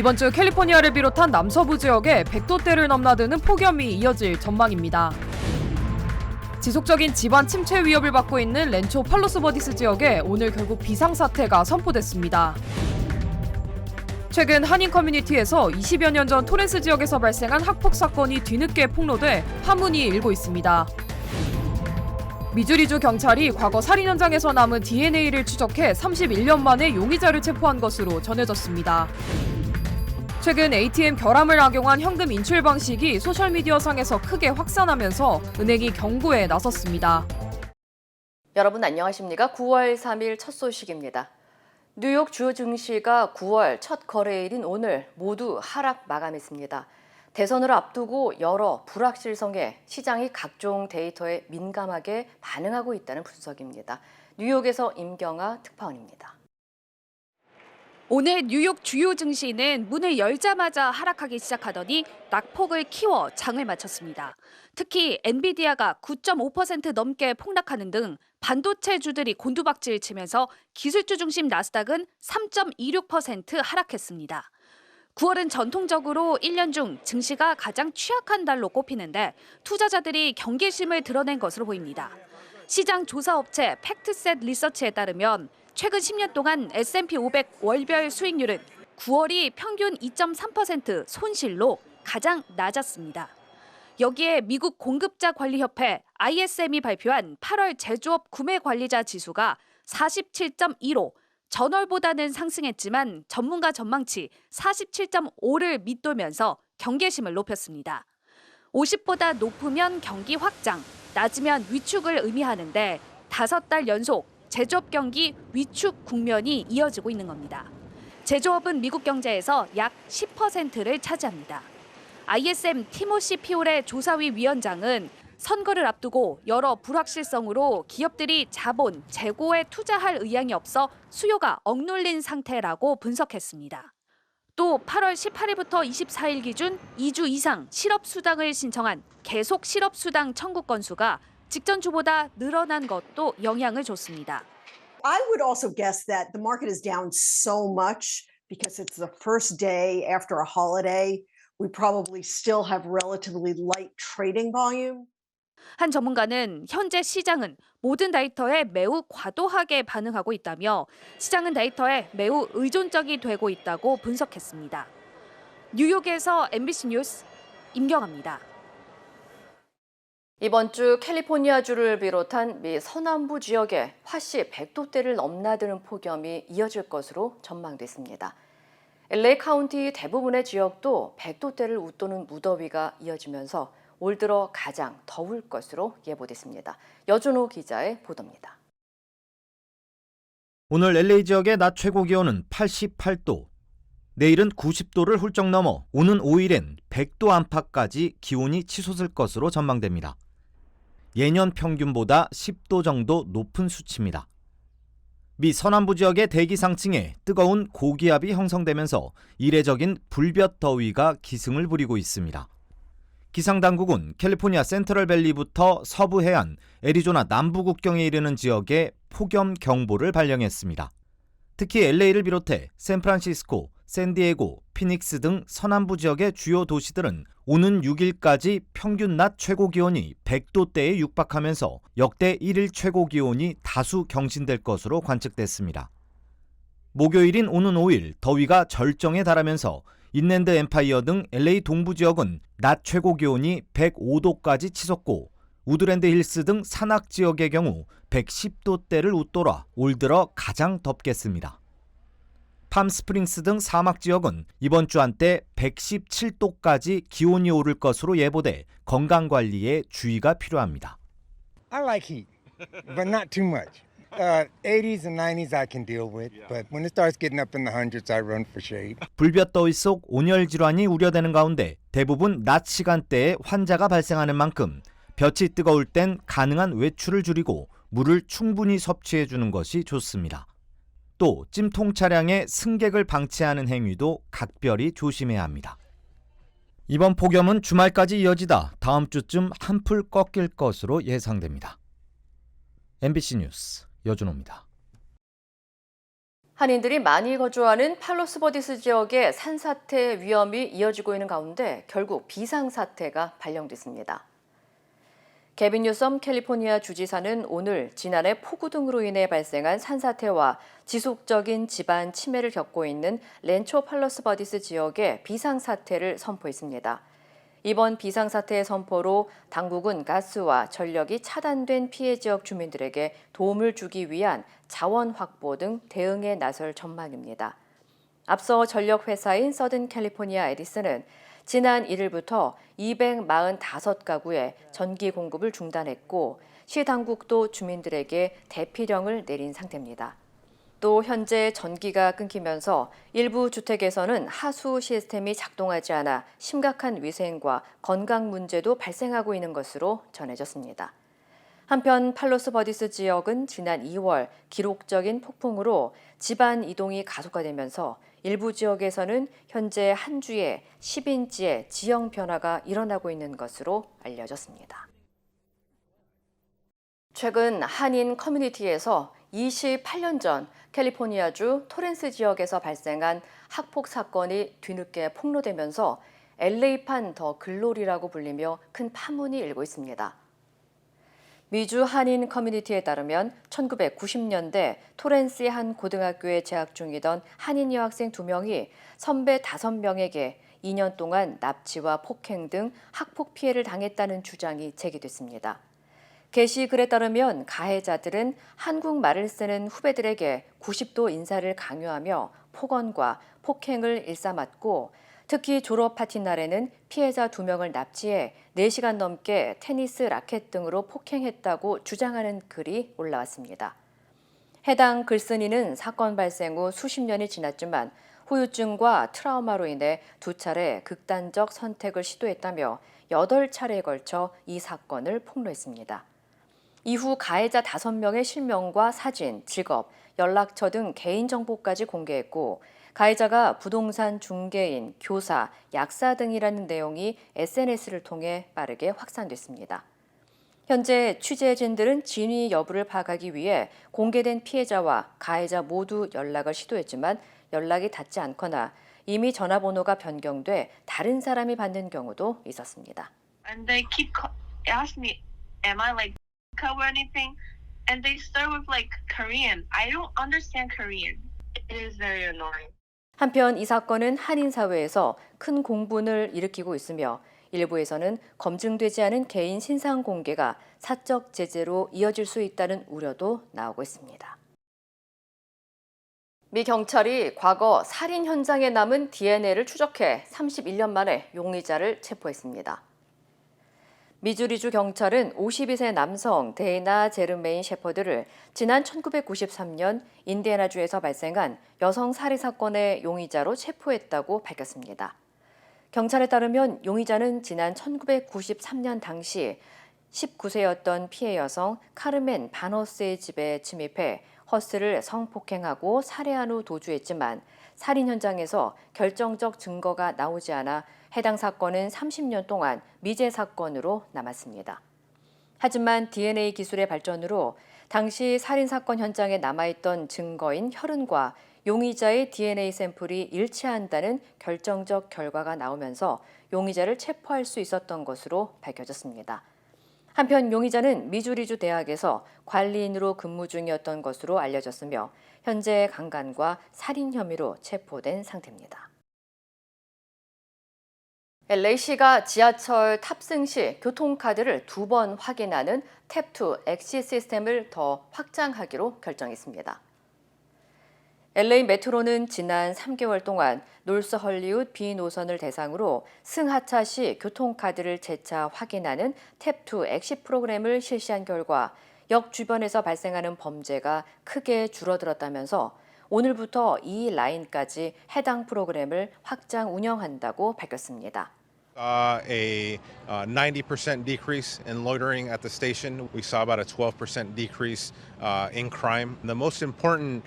이번 주 캘리포니아를 비롯한 남서부 지역에 100도대를 넘나드는 폭염이 이어질 전망입니다. 지속적인 집안 침체 위협을 받고 있는 렌초 팔로스 버디스 지역에 오늘 결국 비상사태가 선포됐습니다. 최근 한인 커뮤니티에서 20여 년 전 토렌스 지역에서 발생한 학폭 사건이 뒤늦게 폭로돼 파문이 일고 있습니다. 미주리주 경찰이 과거 살인 현장에서 남은 DNA를 추적해 31년 만에 용의자를 체포한 것으로 전해졌습니다. 최근 ATM 결함을 악용한 현금 인출 방식이 소셜미디어상에서 크게 확산하면서 은행이 경고에 나섰습니다. 여러분 안녕하십니까? 9월 3일 첫 소식입니다. 뉴욕 주요 증시가 9월 첫 거래일인 오늘 모두 하락 마감했습니다. 대선을 앞두고 여러 불확실성에 시장이 각종 데이터에 민감하게 반응하고 있다는 분석입니다. 뉴욕에서 임경아 특파원입니다. 오늘 뉴욕 주요 증시는 문을 열자마자 하락하기 시작하더니 낙폭을 키워 장을 마쳤습니다. 특히 엔비디아가 9.5% 넘게 폭락하는 등 반도체주들이 곤두박질 치면서 기술주 중심 나스닥은 3.26% 하락했습니다. 9월은 전통적으로 1년 중 증시가 가장 취약한 달로 꼽히는데 투자자들이 경계심을 드러낸 것으로 보입니다. 시장 조사업체 팩트셋 리서치에 따르면 최근 10년 동안 S&P 500 월별 수익률은 9월이 평균 2.3% 손실로 가장 낮았습니다. 여기에 미국 공급자 관리협회 ISM이 발표한 8월 제조업 구매 관리자 지수가 47.2로 전월보다는 상승했지만 전문가 전망치 47.5를 밑돌면서 경계심을 높였습니다. 50보다 높으면 경기 확장, 낮으면 위축을 의미하는데 5달 연속 제조업 경기 위축 국면이 이어지고 있는 겁니다. 제조업은 미국 경제에서 약 10%를 차지합니다. ISM 티모시 피올의 조사위 위원장은 선거를 앞두고 여러 불확실성으로 기업들이 자본, 재고에 투자할 의향이 없어 수요가 억눌린 상태라고 분석했습니다. 또 8월 18일부터 24일 기준 2주 이상 실업수당을 신청한 계속 실업수당 청구 건수가 직전 주보다 늘어난 것도 영향을 줬습니다. I would also guess that the market is down so much because it's the first day after a holiday. We probably still have relatively light trading volume. 한 전문가는 현재 시장은 모든 데이터에 매우 과도하게 반응하고 있다며 시장은 데이터에 매우 의존적이 되고 있다고 분석했습니다. 뉴욕에서 MBC 뉴스 임경아입니다. 이번 주 캘리포니아주를 비롯한 미 서남부 지역에 화씨 100도대를 넘나드는 폭염이 이어질 것으로 전망됐습니다. LA 카운티 대부분의 지역도 100도대를 웃도는 무더위가 이어지면서 올 들어 가장 더울 것으로 예보됐습니다. 여준호 기자의 보도입니다. 오늘 LA 지역의 낮 최고 기온은 88도, 내일은 90도를 훌쩍 넘어 오는 5일엔 100도 안팎까지 기온이 치솟을 것으로 전망됩니다. 예년 평균보다 10도 정도 높은 수치입니다. 미 서남부 지역의 대기 상층에 뜨거운 고기압이 형성되면서 이례적인 불볕 더위가 기승을 부리고 있습니다. 기상당국은 캘리포니아 센트럴밸리부터 서부 해안, 애리조나 남부 국경에 이르는 지역에 폭염 경보를 발령했습니다. 특히 LA를 비롯해 샌프란시스코, 샌디에고, 피닉스 등 서남부 지역의 주요 도시들은 오는 6일까지 평균 낮 최고 기온이 100도대에 육박하면서 역대 1일 최고 기온이 다수 경신될 것으로 관측됐습니다. 목요일인 오는 5일 더위가 절정에 달하면서 인랜드 엠파이어 등 LA 동부 지역은 낮 최고 기온이 105도까지 치솟고 우드랜드 힐스 등 산악 지역의 경우 110도대를 웃돌아 올 들어 가장 덥겠습니다. 팜스프링스 등 사막 지역은 이번 주 한때 117도까지 기온이 오를 것으로 예보돼 건강관리에 주의가 필요합니다. I like heat, but not too much. 80s and 90s I can deal with, but when it starts getting up in the hundreds, I run for shade. 불볕 더위 속 온열 질환이 우려되는 가운데 대부분 낮 시간대에 환자가 발생하는 만큼 볕이 뜨거울 땐 가능한 외출을 줄이고 물을 충분히 섭취해 주는 것이 좋습니다. 또 찜통 차량의 승객을 방치하는 행위도 각별히 조심해야 합니다. 이번 폭염은 주말까지 이어지다 다음 주쯤 한풀 꺾일 것으로 예상됩니다. MBC 뉴스 여준호입니다. 한인들이 많이 거주하는 팔로스버디스 지역의 산사태 위험이 이어지고 있는 가운데 결국 비상사태가 발령됐습니다. 게빈 뉴섬 캘리포니아 주지사는 오늘 지난해 폭우 등으로 인해 발생한 산사태와 지속적인 지반 침해를 겪고 있는 렌초 팔로스버디스 지역에 비상사태를 선포했습니다. 이번 비상사태의 선포로 당국은 가스와 전력이 차단된 피해 지역 주민들에게 도움을 주기 위한 자원 확보 등 대응에 나설 전망입니다. 앞서 전력회사인 서든 캘리포니아 에디슨은 지난 1일부터 245가구에 전기 공급을 중단했고 시 당국도 주민들에게 대피령을 내린 상태입니다. 또 현재 전기가 끊기면서 일부 주택에서는 하수 시스템이 작동하지 않아 심각한 위생과 건강 문제도 발생하고 있는 것으로 전해졌습니다. 한편 팔로스버디스 지역은 지난 2월 기록적인 폭풍으로 집안 이동이 가속화되면서 일부 지역에서는 현재 한 주에 10인치의 지형 변화가 일어나고 있는 것으로 알려졌습니다. 최근 한인 커뮤니티에서 28년 전 캘리포니아주 토렌스 지역에서 발생한 학폭 사건이 뒤늦게 폭로되면서 LA판 더 글로리라고 불리며 큰 파문이 일고 있습니다. 미주 한인 커뮤니티에 따르면 1990년대 토렌스의 한 고등학교에 재학 중이던 한인 여학생 2명이 선배 5명에게 2년 동안 납치와 폭행 등 학폭 피해를 당했다는 주장이 제기됐습니다. 게시글에 따르면 가해자들은 한국말을 쓰는 후배들에게 90도 인사를 강요하며 폭언과 폭행을 일삼았고 특히 졸업 파티 날에는 피해자 2명을 납치해 4시간 넘게 테니스 라켓 등으로 폭행했다고 주장하는 글이 올라왔습니다. 해당 글쓴이는 사건 발생 후 수십 년이 지났지만 후유증과 트라우마로 인해 2차례 극단적 선택을 시도했다며 8차례에 걸쳐 이 사건을 폭로했습니다. 이후 가해자 5명의 실명과 사진, 직업, 연락처 등 개인정보까지 공개했고 가해자가 부동산 중개인, 교사, 약사 등이라는 내용이 SNS를 통해 빠르게 확산됐습니다. 현재 취재진들은 진위 여부를 파악하기 위해 공개된 피해자와 가해자 모두 연락을 시도했지만 연락이 닿지 않거나 이미 전화번호가 변경돼 다른 사람이 받는 경우도 있었습니다. And they keep asking me, am I like or anything? And they start with like Korean. I don't understand Korean. It is very annoying. 한편 이 사건은 한인 사회에서 큰 공분을 일으키고 있으며 일부에서는 검증되지 않은 개인 신상 공개가 사적 제재로 이어질 수 있다는 우려도 나오고 있습니다. 미 경찰이 과거 살인 현장에 남은 DNA를 추적해 31년 만에 용의자를 체포했습니다. 미주리주 경찰은 52세 남성 데이나 제르메인 셰퍼드를 지난 1993년 인디애나주에서 발생한 여성 살해 사건의 용의자로 체포했다고 밝혔습니다. 경찰에 따르면 용의자는 지난 1993년 당시 19세였던 피해 여성 카르멘 바너스의 집에 침입해 허스를 성폭행하고 살해한 후 도주했지만 살인 현장에서 결정적 증거가 나오지 않아 해당 사건은 30년 동안 미제 사건으로 남았습니다. 하지만 DNA 기술의 발전으로 당시 살인 사건 현장에 남아있던 증거인 혈흔과 용의자의 DNA 샘플이 일치한다는 결정적 결과가 나오면서 용의자를 체포할 수 있었던 것으로 밝혀졌습니다. 한편 용의자는 미주리주 대학에서 관리인으로 근무 중이었던 것으로 알려졌으며 현재 강간과 살인 혐의로 체포된 상태입니다. LA시가 지하철 탑승 시 교통카드를 2번 확인하는 탭2 엑시 시스템을 더 확장하기로 결정했습니다. LA 메트로는 지난 3개월 동안 놀스 헐리우드 B노선을 대상으로 승하차 시 교통카드를 재차 확인하는 탭2 엑시 프로그램을 실시한 결과 역 주변에서 발생하는 범죄가 크게 줄어들었다면서 오늘부터 이 라인까지 해당 프로그램을 확장 운영한다고 밝혔습니다. A 90% decrease in loitering at the station. We saw about a 12% decrease in crime. The most important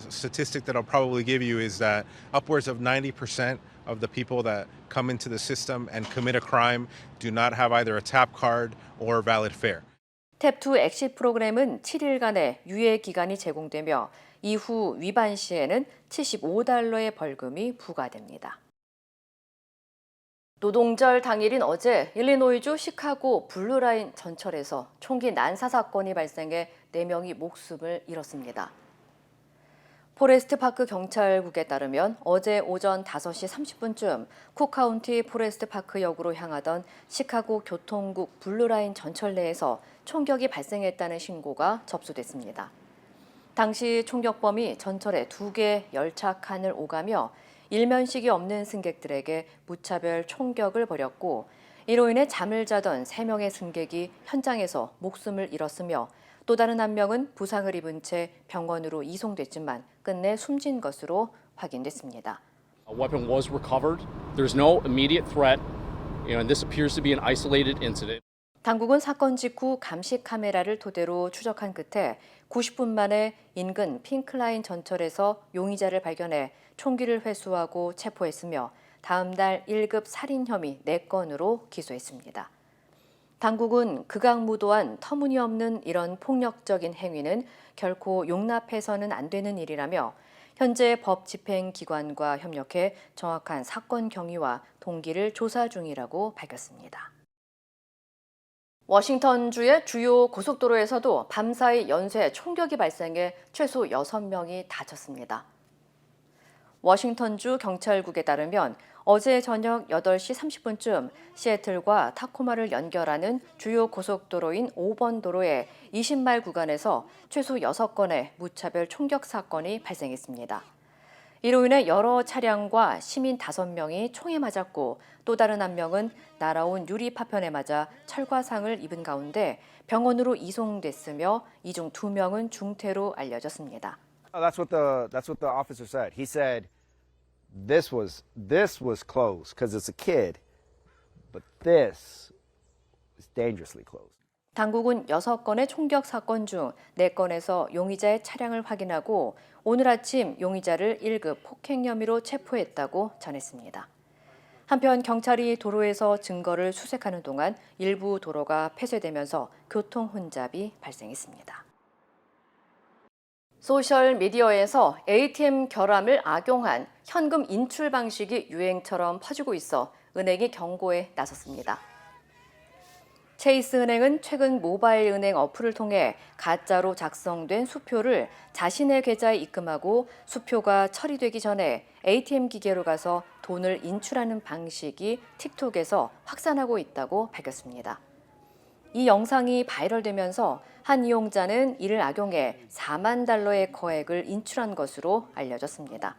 statistic that I'll probably give you is that upwards of 90% of the people that come into the system and commit a crime do not have either a tap card or valid fare. 탭2 엑시 프로그램은 7일간의 유예 기간이 제공되며 이후 위반 시에는 $75의 벌금이 부과됩니다. 노동절 당일인 어제 일리노이주 시카고 블루라인 전철에서 총기 난사 사건이 발생해 4명이 목숨을 잃었습니다. 포레스트 파크 경찰국에 따르면 어제 오전 5시 30분쯤 쿡카운티 포레스트 파크 역으로 향하던 시카고 교통국 블루라인 전철 내에서 총격이 발생했다는 신고가 접수됐습니다. 당시 총격범이 전철의 2개 열차 칸을 오가며 일면식이 없는 승객들에게 무차별 총격을 벌였고 이로 인해 잠을 자던 3명의 승객이 현장에서 목숨을 잃었으며 또 다른 1명은 부상을 입은 채 병원으로 이송됐지만 끝내 숨진 것으로 확인됐습니다. A weapon was recovered. There's no immediate threat, and this appears to be an isolated incident. 당국은 사건 직후 감시 카메라를 토대로 추적한 끝에 90분 만에 인근 핑크라인 전철에서 용의자를 발견해 총기를 회수하고 체포했으며 다음 달 1급 살인 혐의 4건으로 기소했습니다. 당국은 극악무도한 터무니없는 이런 폭력적인 행위는 결코 용납해서는 안 되는 일이라며 현재 법 집행기관과 협력해 정확한 사건 경위와 동기를 조사 중이라고 밝혔습니다. 워싱턴주의 주요 고속도로에서도 밤사이 연쇄 총격이 발생해 최소 6명이 다쳤습니다. 워싱턴주 경찰국에 따르면 어제 저녁 8시 30분쯤 시애틀과 타코마를 연결하는 주요 고속도로인 5번 도로의 20마일 구간에서 최소 6건의 무차별 총격 사건이 발생했습니다. 이로 인해 여러 차량과 시민 5명이 총에 맞았고 또 다른 1명은 날아온 유리 파편에 맞아 철과상을 입은 가운데 병원으로 이송됐으며 이 중 2명은 중태로 알려졌습니다. That's what the officer said. He said this was close because it's a kid, but this is dangerously close. 당국은 6건의 총격 사건 중 4건에서 용의자의 차량을 확인하고 오늘 아침 용의자를 1급 폭행 혐의로 체포했다고 전했습니다. 한편 경찰이 도로에서 증거를 수색하는 동안 일부 도로가 폐쇄되면서 교통 혼잡이 발생했습니다. 소셜미디어에서 ATM 결함을 악용한 현금 인출 방식이 유행처럼 퍼지고 있어 은행이 경고에 나섰습니다. 체이스 은행은 최근 모바일 은행 어플을 통해 가짜로 작성된 수표를 자신의 계좌에 입금하고 수표가 처리되기 전에 ATM 기계로 가서 돈을 인출하는 방식이 틱톡에서 확산하고 있다고 밝혔습니다. 이 영상이 바이럴되면서 한 이용자는 이를 악용해 $40,000의 거액을 인출한 것으로 알려졌습니다.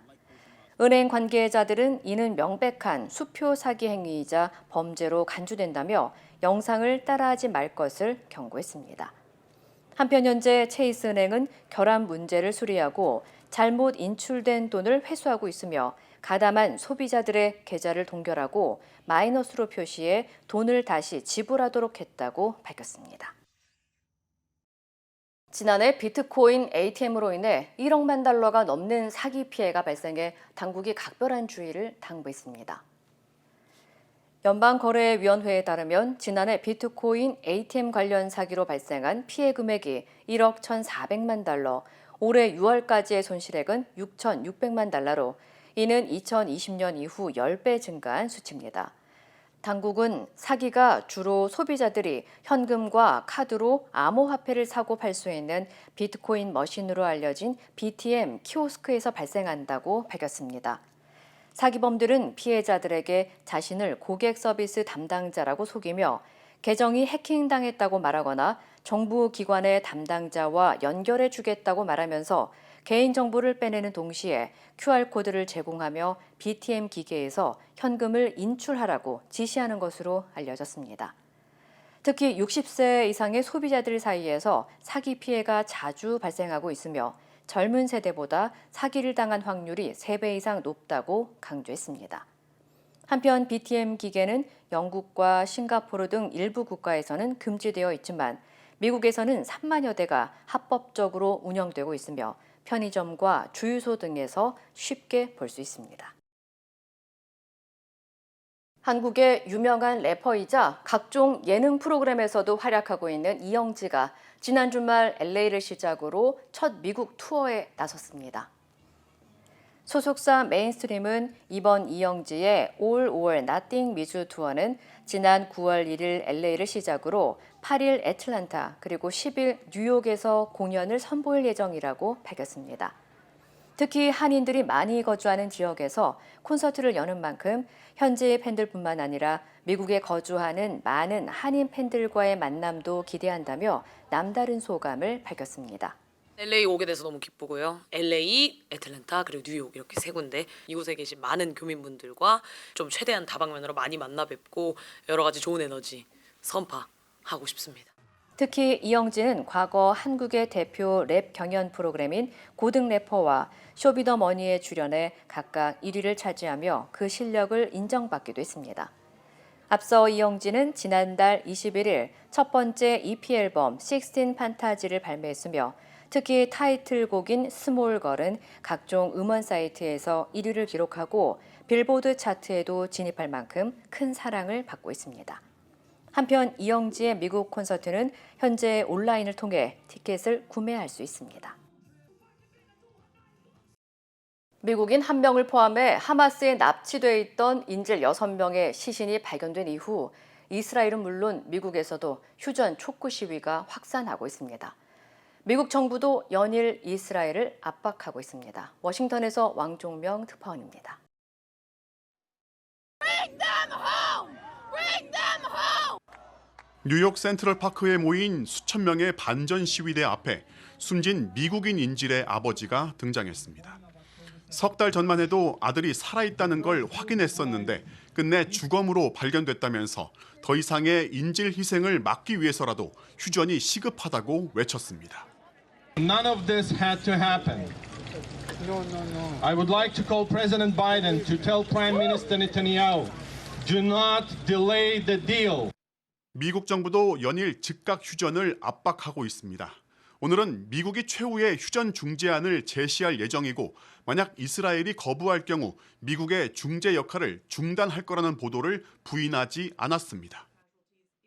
은행 관계자들은 이는 명백한 수표 사기 행위이자 범죄로 간주된다며 영상을 따라하지 말 것을 경고했습니다. 한편 현재 체이스 은행은 결함 문제를 수리하고 잘못 인출된 돈을 회수하고 있으며 가담한 소비자들의 계좌를 동결하고 마이너스로 표시해 돈을 다시 지불하도록 했다고 밝혔습니다. 지난해 비트코인 ATM으로 인해 1억만 달러가 넘는 사기 피해가 발생해 당국이 각별한 주의를 당부했습니다. 연방거래위원회에 따르면 지난해 비트코인 ATM 관련 사기로 발생한 피해 금액이 1억 1,400만 달러, 올해 6월까지의 손실액은 6,600만 달러로 이는 2020년 이후 10배 증가한 수치입니다. 당국은 사기가 주로 소비자들이 현금과 카드로 암호화폐를 사고 팔 수 있는 비트코인 머신으로 알려진 BTM 키오스크에서 발생한다고 밝혔습니다. 사기범들은 피해자들에게 자신을 고객 서비스 담당자라고 속이며 계정이 해킹당했다고 말하거나 정부 기관의 담당자와 연결해 주겠다고 말하면서 개인정보를 빼내는 동시에 QR코드를 제공하며 BTM 기계에서 현금을 인출하라고 지시하는 것으로 알려졌습니다. 특히 60세 이상의 소비자들 사이에서 사기 피해가 자주 발생하고 있으며 젊은 세대보다 사기를 당한 확률이 3배 이상 높다고 강조했습니다. 한편 BTM 기계는 영국과 싱가포르 등 일부 국가에서는 금지되어 있지만 미국에서는 3만여 대가 합법적으로 운영되고 있으며 편의점과 주유소 등에서 쉽게 볼 수 있습니다. 한국의 유명한 래퍼이자 각종 예능 프로그램에서도 활약하고 있는 이영지가 지난 주말 LA를 시작으로 첫 미국 투어에 나섰습니다. 소속사 메인스트림은 이번 이영지의 All or Nothing 미주 투어는 지난 9월 1일 LA를 시작으로 8일 애틀랜타 그리고 10일 뉴욕에서 공연을 선보일 예정이라고 밝혔습니다. 특히 한인들이 많이 거주하는 지역에서 콘서트를 여는 만큼 현지 팬들뿐만 아니라 미국에 거주하는 많은 한인 팬들과의 만남도 기대한다며 남다른 소감을 밝혔습니다. LA 오게 돼서 너무 기쁘고요. LA, 애틀랜타 그리고 뉴욕 이렇게 세 군데 이곳에 계신 많은 교민분들과 좀 최대한 다방면으로 많이 만나 뵙고 여러 가지 좋은 에너지 선파하고 싶습니다. 특히 이영지는 과거 한국의 대표 랩 경연 프로그램인 고등 래퍼와 쇼비더머니에 출연해 각각 1위를 차지하며 그 실력을 인정받기도 했습니다. 앞서 이영지는 지난달 21일 첫 번째 EP 앨범 16 판타지를 발매했으며 특히 타이틀곡인 스몰걸은 각종 음원 사이트에서 1위를 기록하고 빌보드 차트에도 진입할 만큼 큰 사랑을 받고 있습니다. 한편 이영지의 미국 콘서트는 현재 온라인을 통해 티켓을 구매할 수 있습니다. 미국인 1명을 포함해 하마스에 납치돼 있던 인질 6명의 시신이 발견된 이후 이스라엘은 물론 미국에서도 휴전 촉구 시위가 확산하고 있습니다. 미국 정부도 연일 이스라엘을 압박하고 있습니다. 워싱턴에서 왕종명 특파원입니다. 뉴욕 센트럴파크에 모인 수천 명의 반전 시위대 앞에 숨진 미국인 인질의 아버지가 등장했습니다. 석 달 전만 해도 아들이 살아있다는 걸 확인했었는데 끝내 주검으로 발견됐다면서 더 이상의 인질 희생을 막기 위해서라도 휴전이 시급하다고 외쳤습니다. None of this had to happen. I would like to call President Biden to tell Prime Minister Netanyahu, do not delay the deal. 미국 정부도 연일 즉각 휴전을 압박하고 있습니다. 오늘은 미국이 최후의 휴전 중재안을 제시할 예정이고 만약 이스라엘이 거부할 경우 미국의 중재 역할을 중단할 거라는 보도를 부인하지 않았습니다.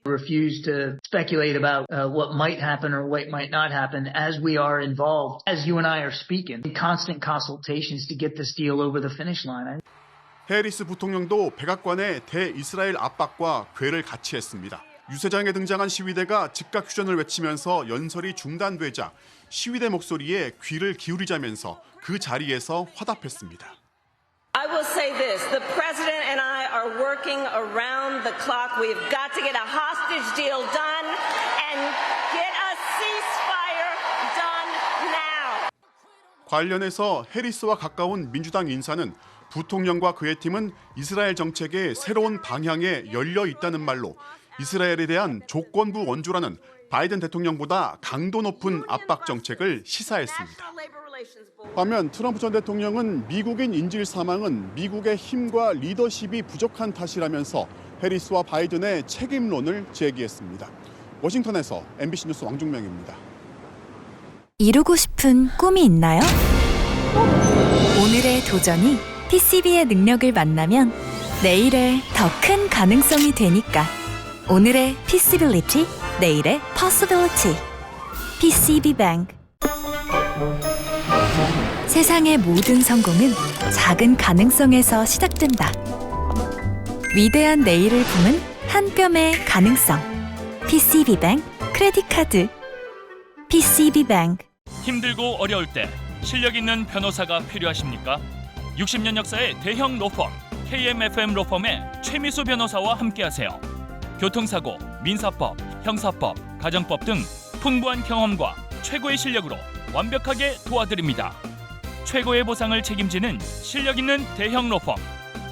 refuse to speculate about what might happen or what might not happen as we are involved, as you and I are speaking, in constant consultations to get this deal over the finish line. 해리스 부통령도 백악관의 대이스라엘 압박과 궤를 같이 했습니다. 유세장에 등장한 시위대가 즉각 휴전을 외치면서 연설이 중단되자 시위대 목소리에 귀를 기울이자면서 그 자리에서 화답했습니다. I will say this, the president and I are working around the clock. We've got to get a hostage deal done and get a ceasefire done now. 관련해서 해리스와 가까운 민주당 인사는 부통령과 그의 팀은 이스라엘 정책의 새로운 방향에 열려 있다는 말로 이스라엘에 대한 조건부 원조라는 바이든 대통령보다 강도 높은 압박 정책을 시사했습니다. 반면 트럼프 전 대통령은 미국인 인질 사망은 미국의 힘과 리더십이 부족한 탓이라면서 해리스와 바이든의 책임론을 제기했습니다. 워싱턴에서 MBC 뉴스 왕종명입니다. 이루고 싶은 꿈이 있나요? 오늘의 도전이 PCB의 능력을 만나면 내일의 더 큰 가능성이 되니까. 오늘의 Possibility, 내일의 Possibility. PCB뱅크. 세상의 모든 성공은 작은 가능성에서 시작된다. 위대한 내일을 품은 한 뼘의 가능성. PCB뱅크 크레딧 카드. PCB뱅크. 힘들고 어려울 때 실력 있는 변호사가 필요하십니까? 60년 역사의 대형 로펌 KMFM 로펌의 최미수 변호사와 함께하세요. 교통사고, 민사법, 형사법, 가정법 등 풍부한 경험과 최고의 실력으로 완벽하게 도와드립니다. 최고의 보상을 책임지는 실력 있는 대형 로펌,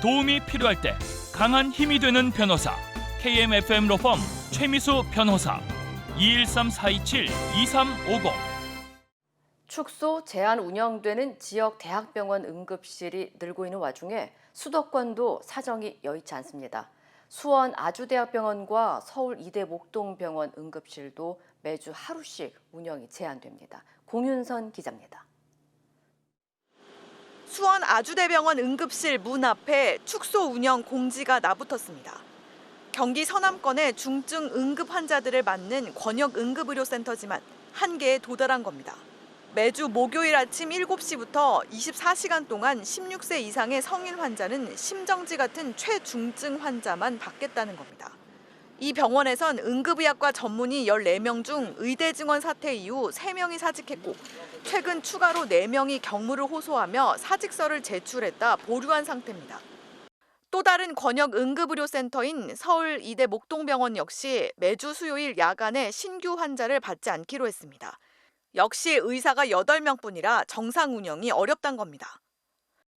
도움이 필요할 때 강한 힘이 되는 변호사 KMFM 로펌 최미수 변호사 213-427-2350. 축소 제한 운영되는 지역 대학병원 응급실이 늘고 있는 와중에 수도권도 사정이 여의치 않습니다. 수원 아주대학병원과 서울 이대 목동병원 응급실도 매주 하루씩 운영이 제한됩니다. 공윤선 기자입니다. 수원 아주대병원 응급실 문 앞에 축소 운영 공지가 나붙었습니다. 경기 서남권의 중증 응급 환자들을 맞는 권역 응급의료센터지만 한계에 도달한 겁니다. 매주 목요일 아침 7시부터 24시간 동안 16세 이상의 성인 환자는 심정지 같은 최중증 환자만 받겠다는 겁니다. 이 병원에선 응급의학과 전문의 14명 중 의대 증원 사태 이후 3명이 사직했고 최근 추가로 4명이 경무를 호소하며 사직서를 제출했다 보류한 상태입니다. 또 다른 권역 응급의료센터인 서울 이대 목동병원 역시 매주 수요일 야간에 신규 환자를 받지 않기로 했습니다. 역시 의사가 8명뿐이라 정상 운영이 어렵단 겁니다.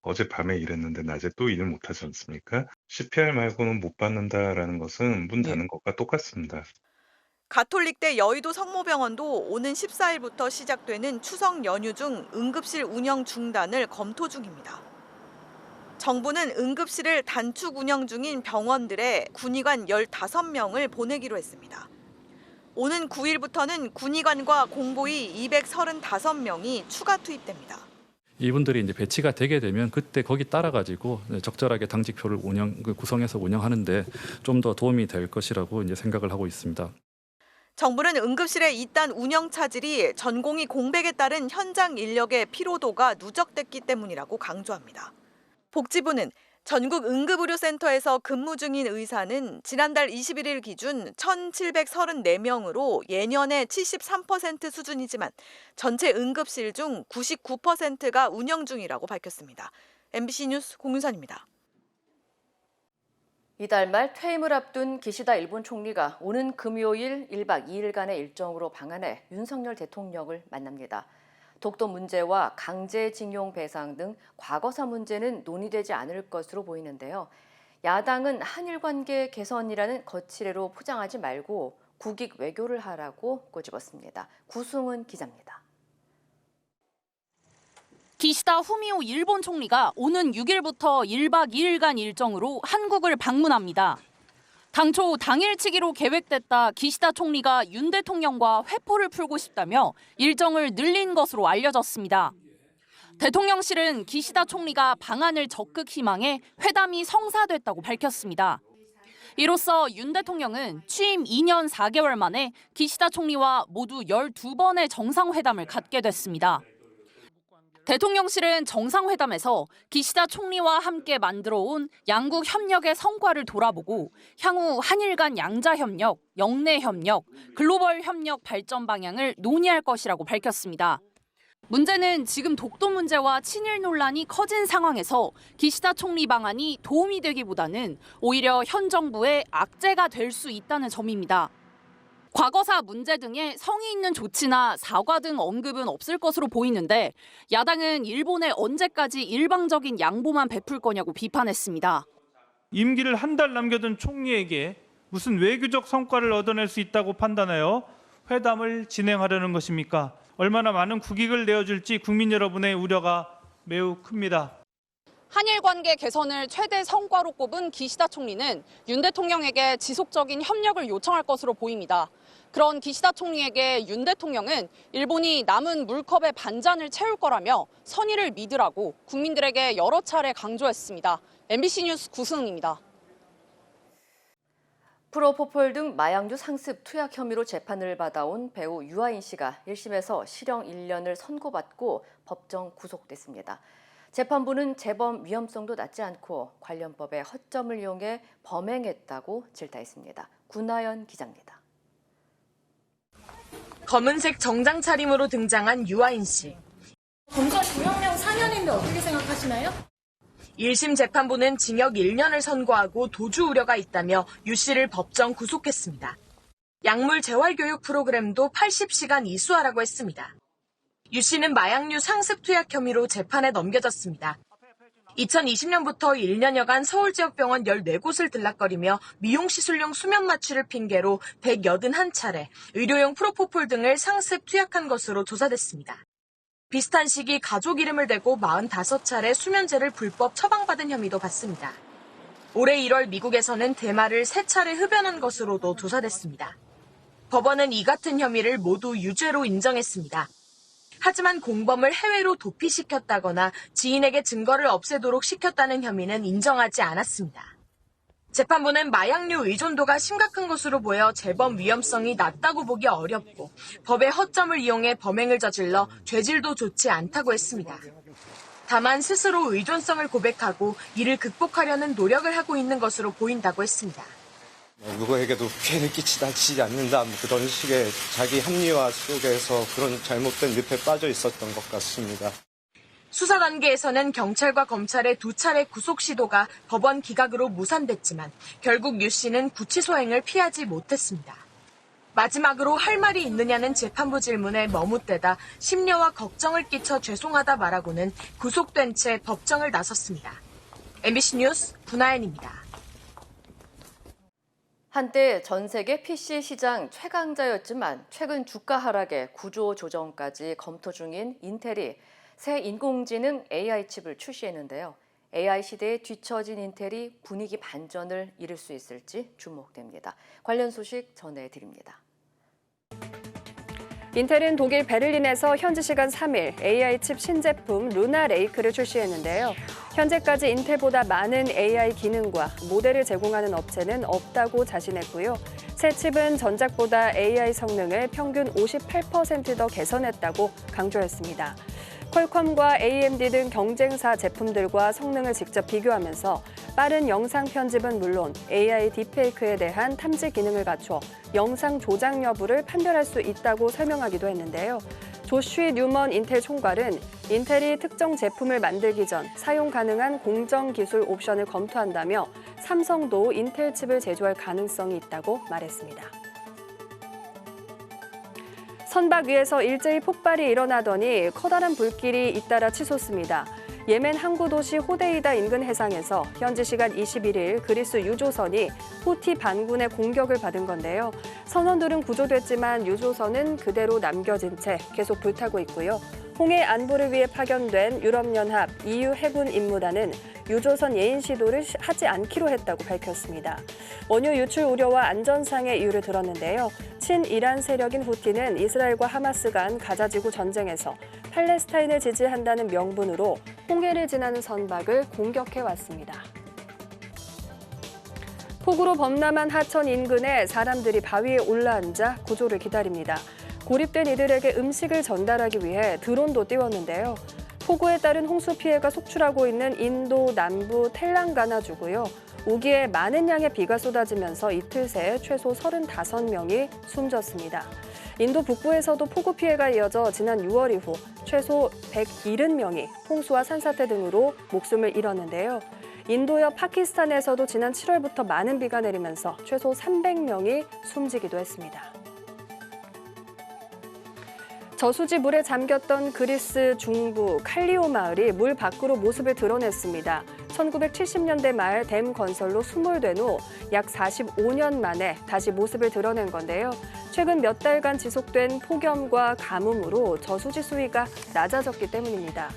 어젯밤에 일했는데 낮에 또 일을 못하지 않습니까? CPR 말고는 못 받는다라는 것은 문 닫는 것과 똑같습니다. 가톨릭대 여의도 성모병원도 오는 14일부터 시작되는 추석 연휴 중 응급실 운영 중단을 검토 중입니다. 정부는 응급실을 단축 운영 중인 병원들에 군의관 15명을 보내기로 했습니다. 오는 9일부터는 군의관과 공보위 235명이 추가 투입됩니다. 이분들이 이제 배치가 되게 되면 그때 거기 따라 가지고 적절하게 당직표를 구성해서 운영하는데 좀 더 도움이 될 것이라고 이제 생각을 하고 있습니다. 정부는 응급실의 이딴 운영 차질이 전공의 공백에 따른 현장 인력의 피로도가 누적됐기 때문이라고 강조합니다. 복지부는 전국 응급의료센터에서 근무 중인 의사는 지난달 21일 기준 1,734명으로 예년의 73% 수준이지만 전체 응급실 중 99%가 운영 중이라고 밝혔습니다. MBC 뉴스 공윤선입니다. 이달 말 퇴임을 앞둔 기시다 일본 총리가 오는 금요일 1박 2일간의 일정으로 방한해 윤석열 대통령을 만납니다. 독도 문제와 강제징용 배상 등 과거사 문제는 논의되지 않을 것으로 보이는데요. 야당은 한일 관계 개선이라는 거치례로 포장하지 말고 국익 외교를 하라고 꼬집었습니다. 구승은 기자입니다. 기시다 후미오 일본 총리가 오는 6일부터 1박 2일간 일정으로 한국을 방문합니다. 당초 당일치기로 계획됐다 기시다 총리가 윤 대통령과 회포를 풀고 싶다며 일정을 늘린 것으로 알려졌습니다. 대통령실은 기시다 총리가 방한을 적극 희망해 회담이 성사됐다고 밝혔습니다. 이로써 윤 대통령은 취임 2년 4개월 만에 기시다 총리와 모두 12번의 정상회담을 갖게 됐습니다. 대통령실은 정상회담에서 기시다 총리와 함께 만들어온 양국 협력의 성과를 돌아보고 향후 한일 간 양자 협력, 영내 협력, 글로벌 협력 발전 방향을 논의할 것이라고 밝혔습니다. 문제는 지금 독도 문제와 친일 논란이 커진 상황에서 기시다 총리 방안이 도움이 되기보다는 오히려 현 정부의 악재가 될 수 있다는 점입니다. 과거사 문제 등의 성의 있는 조치나 사과 등 언급은 없을 것으로 보이는데 야당은 일본에 언제까지 일방적인 양보만 베풀 거냐고 비판했습니다. 임기를 한 달 남겨둔 총리에게 무슨 외교적 성과를 얻어낼 수 있다고 판단하여 회담을 진행하려는 것입니까? 얼마나 많은 국익을 내어줄지 국민 여러분의 우려가 매우 큽니다. 한일 관계 개선을 최대 성과로 꼽은 기시다 총리는 윤 대통령에게 지속적인 협력을 요청할 것으로 보입니다. 그런 기시다 총리에게 윤 대통령은 일본이 남은 물컵의 반잔을 채울 거라며 선의를 믿으라고 국민들에게 여러 차례 강조했습니다. MBC 뉴스 구승은입니다. 프로포폴 등 마약류 상습 투약 혐의로 재판을 받아온 배우 유아인 씨가 1심에서 실형 1년을 선고받고 법정 구속됐습니다. 재판부는 재범 위험성도 낮지 않고 관련법의 허점을 이용해 범행했다고 질타했습니다. 구나연 기자입니다. 검은색 정장 차림으로 등장한 유아인 씨. 검사 구형량 4년인데 어떻게 생각하시나요? 1심 재판부는 징역 1년을 선고하고 도주 우려가 있다며 유 씨를 법정 구속했습니다. 약물 재활 교육 프로그램도 80시간 이수하라고 했습니다. 유 씨는 마약류 상습 투약 혐의로 재판에 넘겨졌습니다. 2020년부터 1년여간 서울 지역 병원 14곳을 들락거리며 미용시술용 수면 마취를 핑계로 181차례 의료용 프로포폴 등을 상습 투약한 것으로 조사됐습니다. 비슷한 시기 가족 이름을 대고 45차례 수면제를 불법 처방받은 혐의도 받습니다. 올해 1월 미국에서는 대마를 3차례 흡연한 것으로도 조사됐습니다. 법원은 이 같은 혐의를 모두 유죄로 인정했습니다. 하지만 공범을 해외로 도피시켰다거나 지인에게 증거를 없애도록 시켰다는 혐의는 인정하지 않았습니다. 재판부는 마약류 의존도가 심각한 것으로 보여 재범 위험성이 낮다고 보기 어렵고 법의 허점을 이용해 범행을 저질러 죄질도 좋지 않다고 했습니다. 다만 스스로 의존성을 고백하고 이를 극복하려는 노력을 하고 있는 것으로 보인다고 했습니다. 누구에게도 피해를 끼치지 않는다, 그런 식의 자기 합리화 속에서 그런 잘못된 늪에 빠져 있었던 것 같습니다. 수사 단계에서는 경찰과 검찰의 2차례 구속 시도가 법원 기각으로 무산됐지만 결국 유 씨는 구치소행을 피하지 못했습니다. 마지막으로 할 말이 있느냐는 재판부 질문에 머뭇대다 심려와 걱정을 끼쳐 죄송하다 말하고는 구속된 채 법정을 나섰습니다. MBC 뉴스 분하연입니다. 한때 전 세계 PC 시장 최강자였지만 최근 주가 하락에 구조 조정까지 검토 중인 인텔이 새 인공지능 AI 칩을 출시했는데요. AI 시대에 뒤처진 인텔이 분위기 반전을 이룰 수 있을지 주목됩니다. 관련 소식 전해드립니다. 인텔은 독일 베를린에서 현지 시간 3일 AI 칩 신제품 루나 레이크를 출시했는데요. 현재까지 인텔보다 많은 AI 기능과 모델을 제공하는 업체는 없다고 자신했고요. 새 칩은 전작보다 AI 성능을 평균 58% 더 개선했다고 강조했습니다. 퀄컴과 AMD 등 경쟁사 제품들과 성능을 직접 비교하면서 빠른 영상 편집은 물론 AI 딥페이크에 대한 탐지 기능을 갖춰 영상 조작 여부를 판별할 수 있다고 설명하기도 했는데요. 조쉬 뉴먼 인텔 총괄은 인텔이 특정 제품을 만들기 전 사용 가능한 공정 기술 옵션을 검토한다며 삼성도 인텔 칩을 제조할 가능성이 있다고 말했습니다. 선박 위에서 일제히 폭발이 일어나더니 커다란 불길이 잇따라 치솟습니다. 예멘 항구 도시 호데이다 인근 해상에서 현지 시간 21일 그리스 유조선이 후티 반군의 공격을 받은 건데요. 선원들은 구조됐지만 유조선은 그대로 남겨진 채 계속 불타고 있고요. 홍해 안보를 위해 파견된 유럽연합 EU 해군 임무단은 유조선 예인 시도를 하지 않기로 했다고 밝혔습니다. 원유 유출 우려와 안전상의 이유를 들었는데요. 친이란 세력인 후티는 이스라엘과 하마스 간 가자지구 전쟁에서 팔레스타인을 지지한다는 명분으로 홍해를 지나는 선박을 공격해왔습니다. 폭우로 범람한 하천 인근에 사람들이 바위에 올라앉아 구조를 기다립니다. 고립된 이들에게 음식을 전달하기 위해 드론도 띄웠는데요. 폭우에 따른 홍수 피해가 속출하고 있는 인도 남부 텔랑가나주고요. 우기에 많은 양의 비가 쏟아지면서 이틀 새 최소 35명이 숨졌습니다. 인도 북부에서도 폭우 피해가 이어져 지난 6월 이후 최소 170명이 홍수와 산사태 등으로 목숨을 잃었는데요. 인도 옆 파키스탄에서도 지난 7월부터 많은 비가 내리면서 최소 300명이 숨지기도 했습니다. 저수지 물에 잠겼던 그리스 중부 칼리오 마을이 물 밖으로 모습을 드러냈습니다. 1970년대 말 댐 건설로 수몰된 후 약 45년 만에 다시 모습을 드러낸 건데요. 최근 몇 달간 지속된 폭염과 가뭄으로 저수지 수위가 낮아졌기 때문입니다.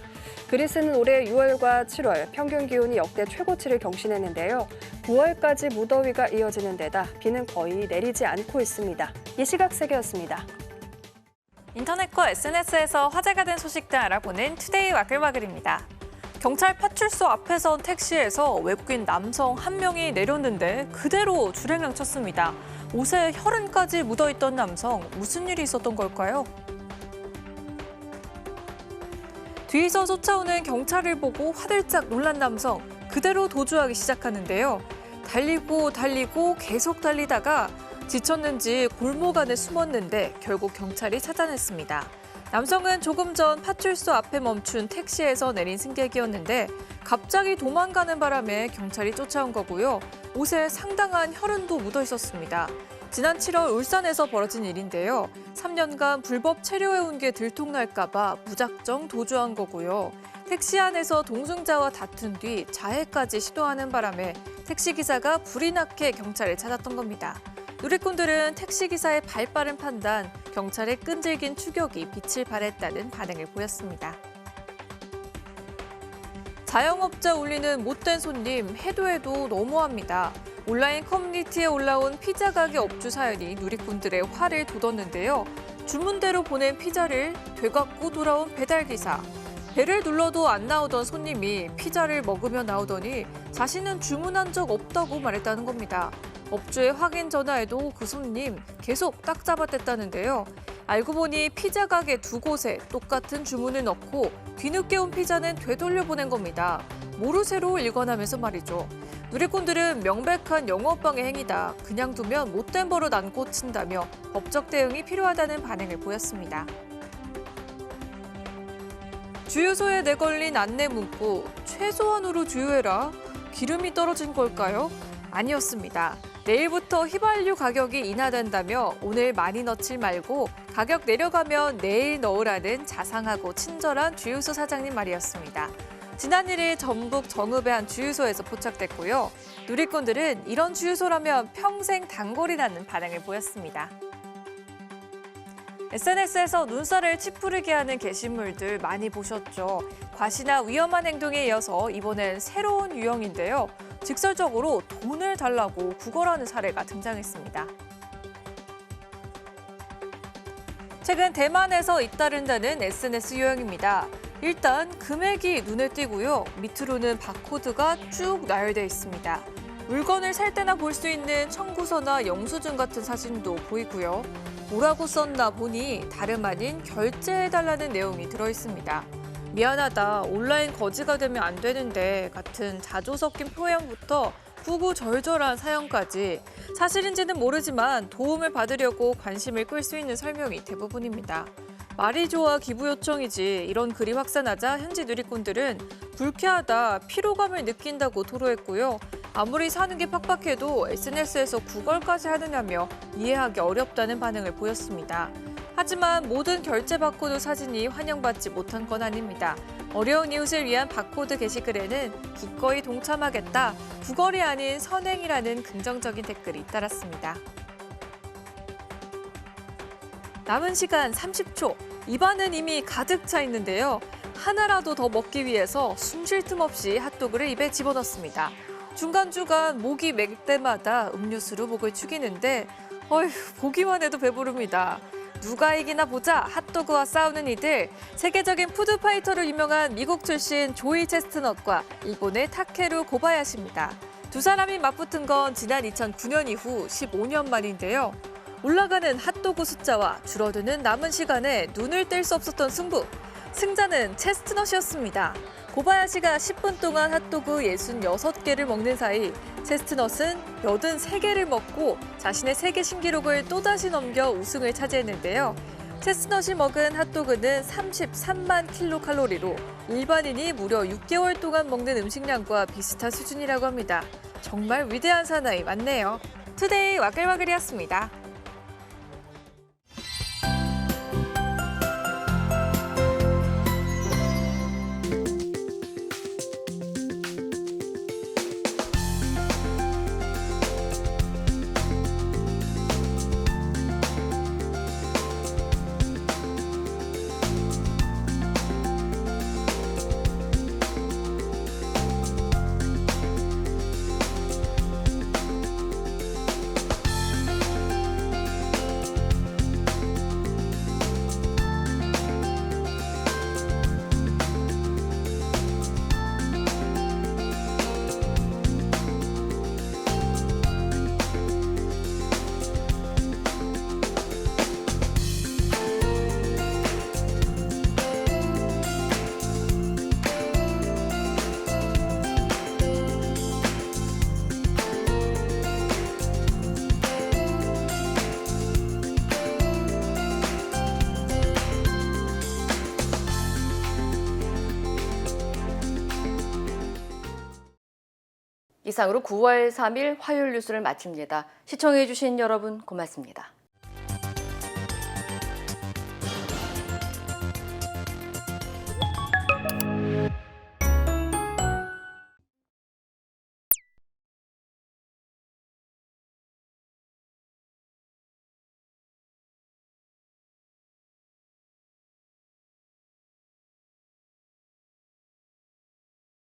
그리스는 올해 6월과 7월 평균 기온이 역대 최고치를 경신했는데요. 9월까지 무더위가 이어지는 데다 비는 거의 내리지 않고 있습니다. 이 시각 세계였습니다. 인터넷과 SNS에서 화제가 된 소식들 알아보는 투데이 와글와글입니다. 경찰 파출소 앞에선 택시에서 외국인 남성 한 명이 내렸는데 그대로 줄행랑 쳤습니다. 옷에 혈흔까지 묻어있던 남성, 무슨 일이 있었던 걸까요? 뒤에서 쫓아오는 경찰을 보고 화들짝 놀란 남성, 그대로 도주하기 시작하는데요. 달리고 계속 달리다가 지쳤는지 골목 안에 숨었는데 결국 경찰이 찾아냈습니다. 남성은 조금 전 파출소 앞에 멈춘 택시에서 내린 승객이었는데 갑자기 도망가는 바람에 경찰이 쫓아온 거고요. 옷에 상당한 혈흔도 묻어 있었습니다. 지난 7월 울산에서 벌어진 일인데요. 3년간 불법 체류해온 게 들통날까 봐 무작정 도주한 거고요. 택시 안에서 동승자와 다툰 뒤 자해까지 시도하는 바람에 택시기사가 불이 나게 경찰을 찾았던 겁니다. 누리꾼들은 택시기사의 발빠른 판단, 경찰의 끈질긴 추격이 빛을 발했다는 반응을 보였습니다. 자영업자 울리는 못된 손님, 해도 해도 너무합니다. 온라인 커뮤니티에 올라온 피자 가게 업주 사연이 누리꾼들의 화를 돋웠는데요. 주문대로 보낸 피자를 되갖고 돌아온 배달기사. 배를 눌러도 안 나오던 손님이 피자를 먹으며 나오더니 자신은 주문한 적 없다고 말했다는 겁니다. 업주에 확인 전화해도 그 손님 계속 딱 잡아댔다는데요. 알고 보니 피자 가게 두 곳에 똑같은 주문을 넣고 뒤늦게 온 피자는 되돌려 보낸 겁니다. 모르쇠로 일관하면서 말이죠. 누리꾼들은 명백한 영업방해 행위다. 그냥 두면 못된 버릇 안 고친다며 법적 대응이 필요하다는 반응을 보였습니다. 주유소에 내걸린 안내 문구 최소한으로 주유해라. 기름이 떨어진 걸까요? 아니었습니다. 내일부터 휘발유 가격이 인하된다며 오늘 많이 넣지 말고 가격 내려가면 내일 넣으라는 자상하고 친절한 주유소 사장님 말이었습니다. 지난 1일 전북 정읍의 한 주유소에서 포착됐고요. 누리꾼들은 이런 주유소라면 평생 단골이라는 반응을 보였습니다. SNS에서 눈살을 찌푸리게 하는 게시물들 많이 보셨죠? 과시나 위험한 행동에 이어서 이번엔 새로운 유형인데요. 직설적으로 돈을 달라고 구걸하는 사례가 등장했습니다. 최근 대만에서 잇따른다는 SNS 유형입니다. 일단 금액이 눈에 띄고요. 밑으로는 바코드가 쭉 나열돼 있습니다. 물건을 살 때나 볼 수 있는 청구서나 영수증 같은 사진도 보이고요. 뭐라고 썼나 보니 다름 아닌 결제해달라는 내용이 들어있습니다. 미안하다, 온라인 거지가 되면 안 되는데 같은 자조 섞인 표현부터 구구절절한 사연까지 사실인지는 모르지만 도움을 받으려고 관심을 끌 수 있는 설명이 대부분입니다. 말이 좋아 기부 요청이지 이런 글이 확산하자 현지 누리꾼들은 불쾌하다, 피로감을 느낀다고 토로했고요. 아무리 사는 게 팍팍해도 SNS에서 구걸까지 하느냐며 이해하기 어렵다는 반응을 보였습니다. 하지만 모든 결제 바코드 사진이 환영받지 못한 건 아닙니다. 어려운 이웃을 위한 바코드 게시글에는 기꺼이 동참하겠다, 구걸이 아닌 선행이라는 긍정적인 댓글이 잇따랐습니다. 남은 시간 30초, 입안은 이미 가득 차 있는데요. 하나라도 더 먹기 위해서 숨 쉴 틈 없이 핫도그를 입에 집어넣습니다. 중간중간 목이 맬 때마다 음료수로 목을 축이는데 어휴, 보기만 해도 배부릅니다. 누가 이기나 보자 핫도그와 싸우는 이들. 세계적인 푸드파이터로 유명한 미국 출신 조이 체스트넛과 일본의 타케루 고바야시입니다. 두 사람이 맞붙은 건 지난 2009년 이후 15년 만인데요. 올라가는 핫도그 숫자와 줄어드는 남은 시간에 눈을 뗄 수 없었던 승부. 승자는 체스트넛이었습니다. 고바야시가 10분 동안 핫도그 66개를 먹는 사이 체스트넛은 83개를 먹고 자신의 세계 신기록을 또다시 넘겨 우승을 차지했는데요. 체스트넛이 먹은 핫도그는 33만 킬로칼로리로 일반인이 무려 6개월 동안 먹는 음식량과 비슷한 수준이라고 합니다. 정말 위대한 사나이 맞네요. 투데이 와글와글이었습니다. 이상으로 9월 3일 화요일 뉴스를 마칩니다. 시청해주신 여러분 고맙습니다.